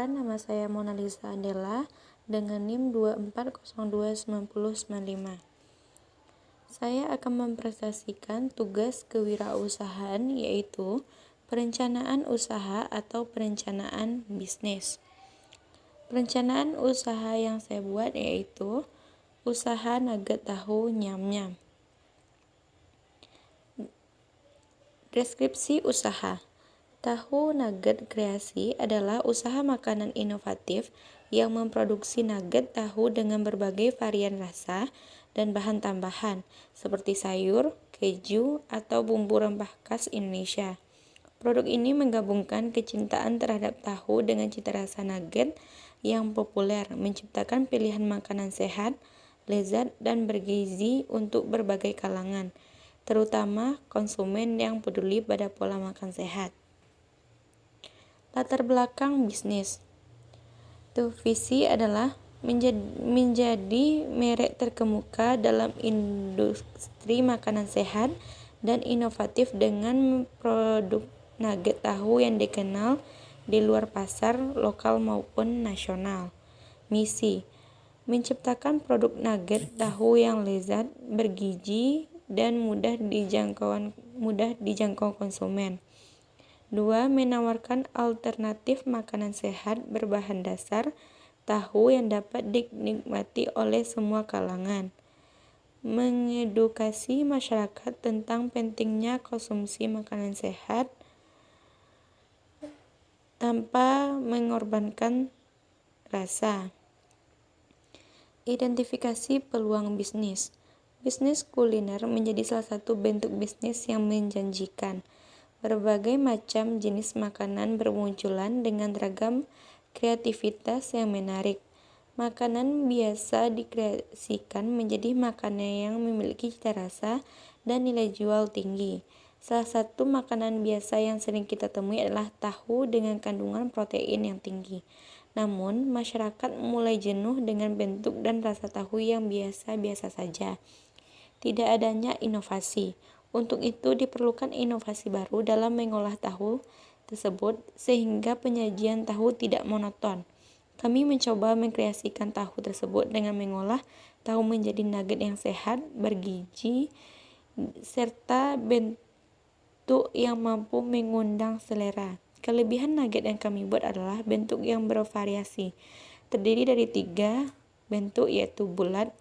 Nama saya Mona Lisa Andela dengan NIM 24029095. Saya akan mempresentasikan tugas kewirausahaan, yaitu perencanaan usaha atau perencanaan bisnis. Perencanaan usaha yang saya buat yaitu usaha nugget tahu nyam-nyam. Deskripsi usaha. Tahu nugget kreasi adalah usaha makanan inovatif yang memproduksi nugget tahu dengan berbagai varian rasa dan bahan tambahan seperti sayur, keju, atau bumbu rempah khas Indonesia. Produk ini menggabungkan kecintaan terhadap tahu dengan cita rasa nugget yang populer, menciptakan pilihan makanan sehat, lezat, dan bergizi untuk berbagai kalangan, terutama konsumen yang peduli pada pola makan sehat. Latar belakang bisnis. Visi adalah menjadi merek terkemuka dalam industri makanan sehat dan inovatif dengan produk nugget tahu yang dikenal di luar pasar lokal maupun nasional. Misi: menciptakan produk nugget tahu yang lezat, bergizi, dan mudah dijangkau konsumen. 2. Menawarkan alternatif makanan sehat berbahan dasar tahu yang dapat dinikmati oleh semua kalangan. Mengedukasi masyarakat tentang pentingnya konsumsi makanan sehat tanpa mengorbankan rasa. Identifikasi peluang bisnis. Bisnis kuliner menjadi salah satu bentuk bisnis yang menjanjikan. Berbagai macam jenis makanan bermunculan dengan ragam kreativitas yang menarik. Makanan biasa dikreasikan menjadi makanan yang memiliki cita rasa dan nilai jual tinggi. Salah satu makanan biasa yang sering kita temui adalah tahu dengan kandungan protein yang tinggi. Namun, masyarakat mulai jenuh dengan bentuk dan rasa tahu yang biasa-biasa saja. Tidak adanya inovasi. Untuk itu diperlukan inovasi baru dalam mengolah tahu tersebut sehingga penyajian tahu tidak monoton. Kami mencoba mengkreasikan tahu tersebut dengan mengolah tahu menjadi nugget yang sehat, bergizi, serta bentuk yang mampu mengundang selera. Kelebihan nugget yang kami buat adalah bentuk yang bervariasi. Terdiri dari 3 bentuk yaitu bulat,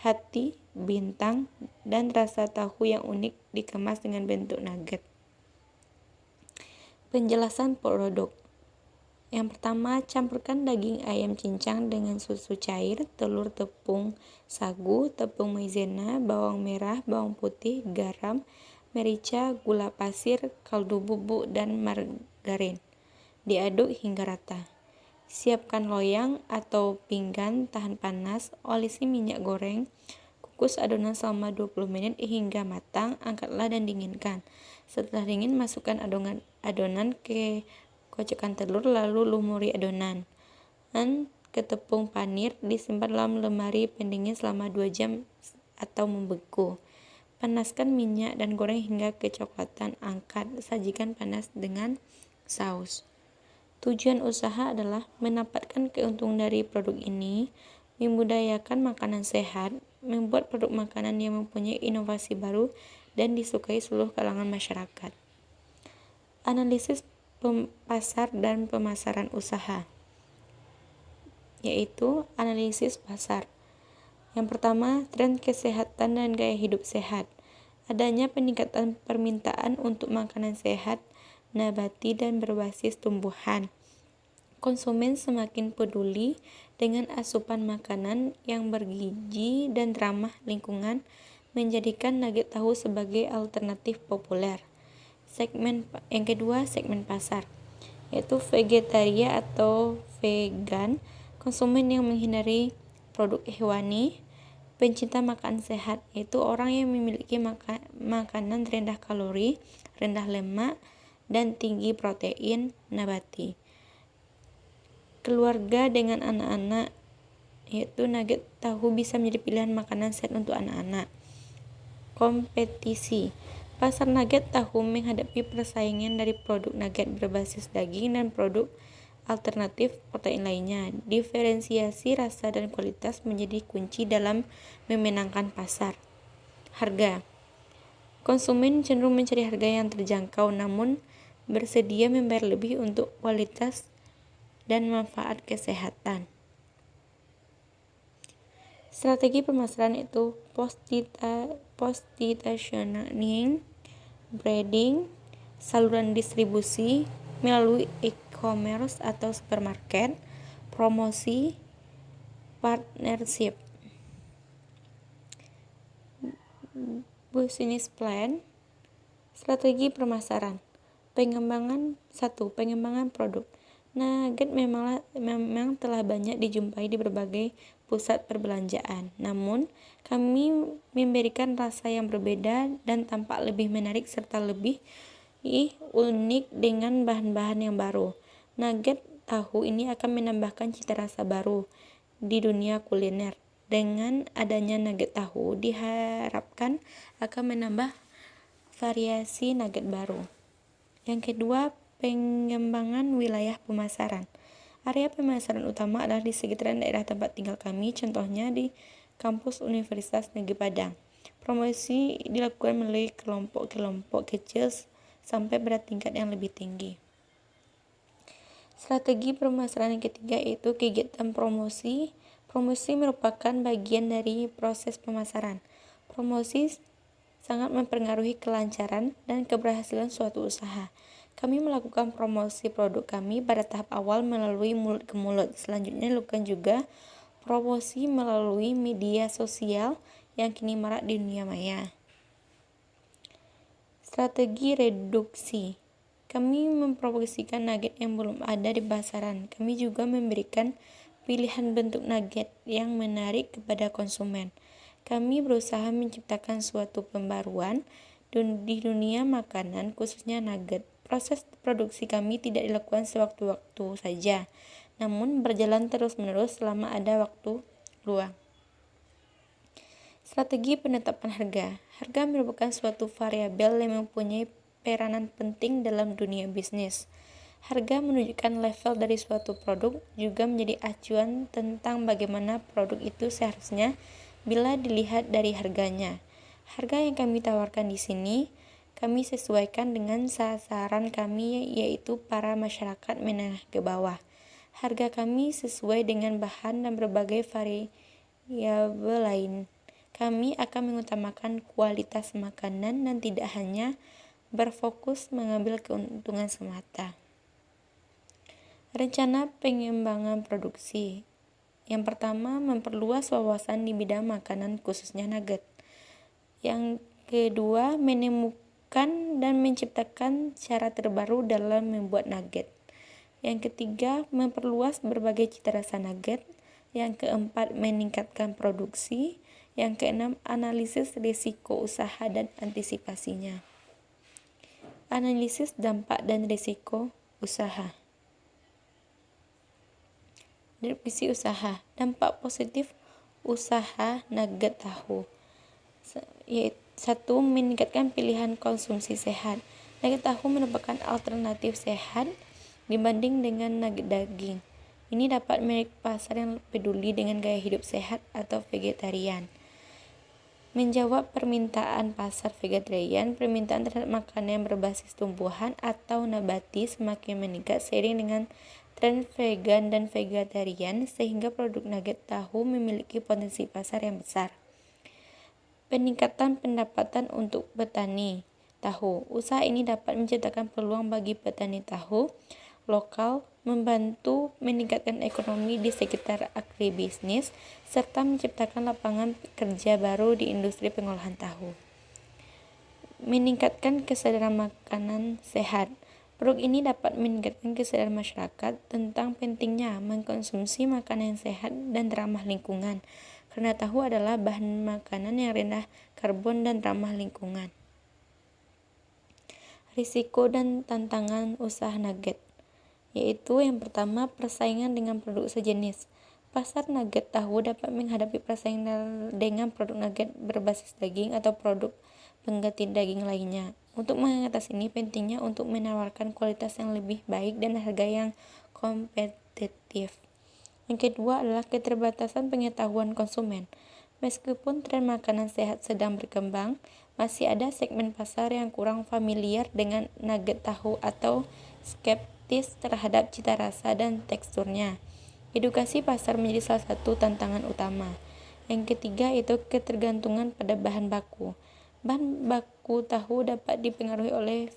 hati, bintang, dan rasa tahu yang unik dikemas dengan bentuk nugget. Penjelasan produk. Yang pertama, campurkan daging ayam cincang dengan susu cair, telur, tepung sagu, tepung maizena, bawang merah, bawang putih, garam, merica, gula pasir, kaldu bubuk, dan margarin. Diaduk hingga rata. Siapkan loyang atau pinggan tahan panas, olesi minyak goreng, kukus adonan selama 20 menit hingga matang, angkatlah dan dinginkan. Setelah dingin, masukkan adonan ke kocokan telur, lalu lumuri adonan ke tepung panir, disimpan dalam lemari pendingin selama 2 jam atau membeku. Panaskan minyak dan goreng hingga kecoklatan, angkat, sajikan panas dengan saus. Tujuan usaha adalah mendapatkan keuntungan dari produk ini, membudayakan makanan sehat, membuat produk makanan yang mempunyai inovasi baru dan disukai seluruh kalangan masyarakat. Analisis pasar dan pemasaran usaha, yaitu analisis pasar. Yang pertama, tren kesehatan dan gaya hidup sehat. Adanya peningkatan permintaan untuk makanan sehat, nabati, dan berbasis tumbuhan. Konsumen semakin peduli dengan asupan makanan yang bergizi dan ramah lingkungan, menjadikan nugget tahu sebagai alternatif populer. Yang kedua, segmen pasar, yaitu vegetaria atau vegan, konsumen yang menghindari produk hewani, pencinta makan sehat, yaitu orang yang memiliki makanan rendah kalori, rendah lemak, dan tinggi protein nabati. Keluarga dengan anak-anak, yaitu nugget tahu bisa menjadi pilihan makanan sehat untuk anak-anak. Kompetisi. Pasar nugget tahu menghadapi persaingan dari produk nugget berbasis daging dan produk alternatif protein lainnya. Diferensiasi rasa dan kualitas menjadi kunci dalam memenangkan pasar. Harga. Konsumen cenderung mencari harga yang terjangkau namun bersedia membayar lebih untuk kualitas dan manfaat kesehatan. Strategi pemasaran itu positioning, branding, saluran distribusi melalui e-commerce atau supermarket, promosi, partnership. Business plan, strategi pemasaran. Pengembangan produk. Nugget memang telah banyak dijumpai di berbagai pusat perbelanjaan. Namun, kami memberikan rasa yang berbeda dan tampak lebih menarik serta lebih unik dengan bahan-bahan yang baru. Nugget tahu ini akan menambahkan cita rasa baru di dunia kuliner. Dengan adanya nugget tahu diharapkan akan menambah variasi nugget baru. Yang kedua, pengembangan wilayah pemasaran. Area pemasaran utama adalah di sekitaran daerah tempat tinggal kami, contohnya di kampus Universitas Negeri Padang. Promosi dilakukan melalui kelompok-kelompok kecil sampai pada tingkat yang lebih tinggi. Strategi pemasaran yang ketiga yaitu kegiatan promosi. Promosi merupakan bagian dari proses pemasaran. Promosi sangat mempengaruhi kelancaran dan keberhasilan suatu usaha. Kami melakukan promosi produk kami pada tahap awal melalui mulut ke mulut. Selanjutnya lakukan juga promosi melalui media sosial yang kini marak di dunia maya. Strategi reduksi. Kami mempromosikan nugget yang belum ada di pasaran. Kami juga memberikan pilihan bentuk nugget yang menarik kepada konsumen. Kami berusaha menciptakan suatu pembaruan di dunia makanan, khususnya nugget. Proses produksi kami tidak dilakukan sewaktu-waktu saja, namun berjalan terus-menerus selama ada waktu luang. Strategi penetapan harga. Harga merupakan suatu variabel yang mempunyai peranan penting dalam dunia bisnis. Harga menunjukkan level dari suatu produk, juga menjadi acuan tentang bagaimana produk itu seharusnya bila dilihat dari harganya. Harga yang kami tawarkan di sini, kami sesuaikan dengan sasaran kami yaitu para masyarakat menengah ke bawah. Harga kami sesuai dengan bahan dan berbagai variabel lain. Kami akan mengutamakan kualitas makanan dan tidak hanya berfokus mengambil keuntungan semata. Rencana pengembangan produksi. Yang pertama, memperluas wawasan di bidang makanan khususnya nugget. Yang kedua, menemukan dan menciptakan cara terbaru dalam membuat nugget. Yang ketiga, memperluas berbagai cita rasa nugget. Yang keempat, meningkatkan produksi. Yang keenam, analisis risiko usaha dan antisipasinya. Analisis dampak dan risiko usaha. Deskripsi usaha. Dampak positif usaha nugget tahu. Yaitu 1. Meningkatkan pilihan konsumsi sehat. Nugget tahu merupakan alternatif sehat dibanding dengan nugget daging. Ini dapat menarik pasar yang peduli dengan gaya hidup sehat atau vegetarian. Menjawab permintaan pasar vegetarian, permintaan terhadap makanan yang berbasis tumbuhan atau nabati semakin meningkat seiring dengan tren vegan dan vegetarian, sehingga produk nugget tahu memiliki potensi pasar yang besar. Peningkatan pendapatan untuk petani tahu. Usaha ini dapat menciptakan peluang bagi petani tahu lokal, membantu meningkatkan ekonomi di sekitar agribisnis, serta menciptakan lapangan kerja baru di industri pengolahan tahu. Meningkatkan kesadaran makanan sehat. Produk ini dapat meningkatkan kesadaran masyarakat tentang pentingnya mengkonsumsi makanan yang sehat dan ramah lingkungan, karena tahu adalah bahan makanan yang rendah karbon dan ramah lingkungan. Risiko dan tantangan usaha nugget, yaitu yang pertama, persaingan dengan produk sejenis. Pasar nugget tahu dapat menghadapi persaingan dengan produk nugget berbasis daging atau produk pengganti daging lainnya. Untuk mengatasi ini, pentingnya untuk menawarkan kualitas yang lebih baik dan harga yang kompetitif. Yang kedua adalah keterbatasan pengetahuan konsumen. Meskipun tren makanan sehat sedang berkembang, masih ada segmen pasar yang kurang familiar dengan nugget tahu atau skeptis terhadap cita rasa dan teksturnya. Edukasi pasar menjadi salah satu tantangan utama. Yang ketiga itu ketergantungan pada bahan baku. Bahan baku tahu dapat dipengaruhi oleh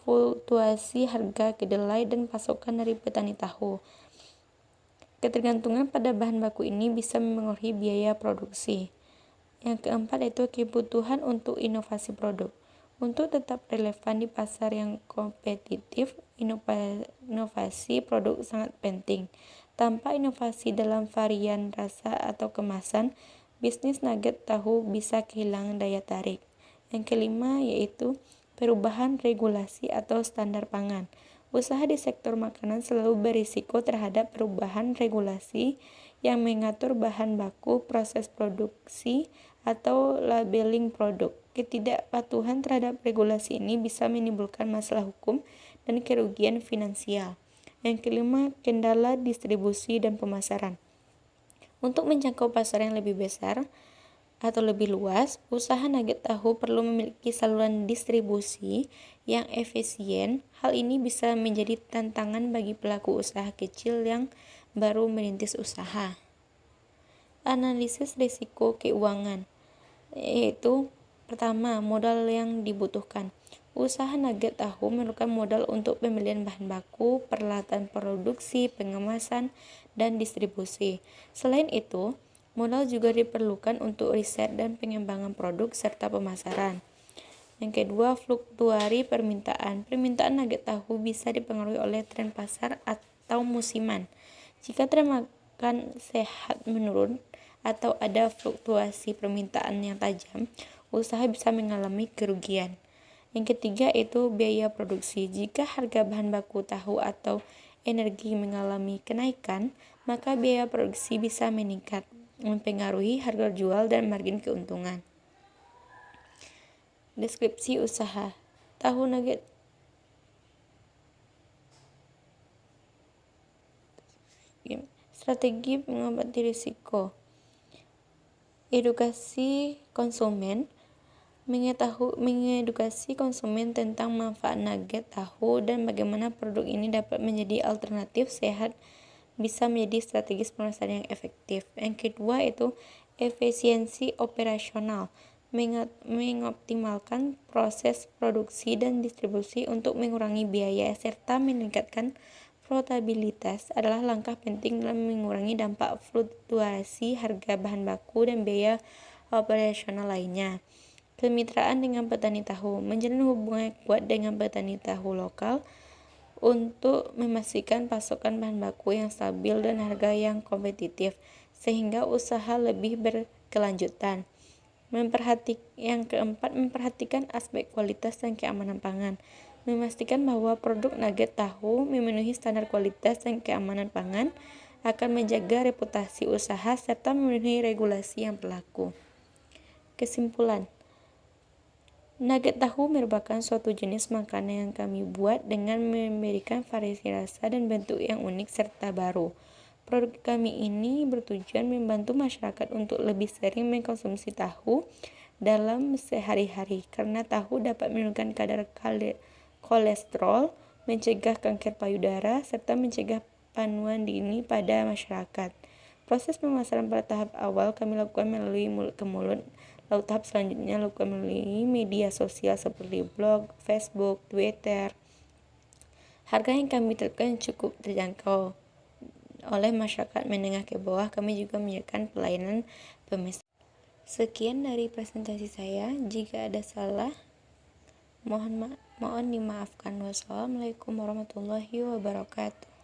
fluktuasi harga kedelai dan pasokan dari petani tahu. Ketergantungan pada bahan baku ini bisa memengaruhi biaya produksi. Yang keempat itu kebutuhan untuk inovasi produk. Untuk tetap relevan di pasar yang kompetitif, inovasi produk sangat penting. Tanpa inovasi dalam varian rasa atau kemasan, bisnis nugget tahu bisa kehilangan daya tarik. Yang kelima yaitu perubahan regulasi atau standar pangan. Usaha di sektor makanan selalu berisiko terhadap perubahan regulasi yang mengatur bahan baku, proses produksi, atau labeling produk. Ketidakpatuhan terhadap regulasi ini bisa menimbulkan masalah hukum dan kerugian finansial. Yang kelima, kendala distribusi dan pemasaran. Untuk menjangkau pasar yang lebih besar atau lebih luas, usaha nugget tahu perlu memiliki saluran distribusi yang efisien. Hal ini bisa menjadi tantangan bagi pelaku usaha kecil yang baru merintis usaha. Analisis risiko keuangan, yaitu pertama, modal yang dibutuhkan. Usaha nugget tahu memerlukan modal untuk pembelian bahan baku, peralatan produksi, pengemasan, dan distribusi. Selain itu, modal juga diperlukan untuk riset dan pengembangan produk serta pemasaran. Yang kedua, fluktuasi permintaan. Permintaan nugget tahu bisa dipengaruhi oleh tren pasar atau musiman. Jika tren makan sehat menurun atau ada fluktuasi permintaan yang tajam, usaha bisa mengalami kerugian. Yang ketiga itu biaya produksi. Jika harga bahan baku tahu atau energi mengalami kenaikan, maka biaya produksi bisa meningkat, mempengaruhi harga jual dan margin keuntungan. Deskripsi usaha tahu nugget. Strategi mengobati risiko. Edukasi konsumen. Mengedukasi konsumen tentang manfaat nugget tahu dan bagaimana produk ini dapat menjadi alternatif sehat bisa menjadi strategi pemasaran yang efektif. Yang kedua itu efisiensi operasional, mengoptimalkan proses produksi dan distribusi untuk mengurangi biaya serta meningkatkan profitabilitas adalah langkah penting dalam mengurangi dampak fluktuasi harga bahan baku dan biaya operasional lainnya. Kemitraan dengan petani tahu, menjalin hubungan kuat dengan petani tahu lokal untuk memastikan pasokan bahan baku yang stabil dan harga yang kompetitif, sehingga usaha lebih berkelanjutan. Yang keempat, memperhatikan aspek kualitas dan keamanan pangan. Memastikan bahwa produk nugget tahu memenuhi standar kualitas dan keamanan pangan akan menjaga reputasi usaha serta memenuhi regulasi yang berlaku. Kesimpulan, nugget tahu merupakan suatu jenis makanan yang kami buat dengan memberikan variasi rasa dan bentuk yang unik serta baru. Produk kami ini bertujuan membantu masyarakat untuk lebih sering mengkonsumsi tahu dalam sehari-hari karena tahu dapat menurunkan kadar kolesterol, mencegah kanker payudara, serta mencegah panuan dini pada masyarakat. Proses pemasaran pada tahap awal kami lakukan melalui mulut ke mulut. Lalu tahap selanjutnya lakukan melalui media sosial seperti blog, Facebook, Twitter. Harga yang kami tetapkan cukup terjangkau oleh masyarakat menengah ke bawah. Kami juga menyediakan pelayanan pemesanan. Sekian dari presentasi saya. Jika ada salah, mohon dimaafkan. Wassalamualaikum warahmatullahi wabarakatuh.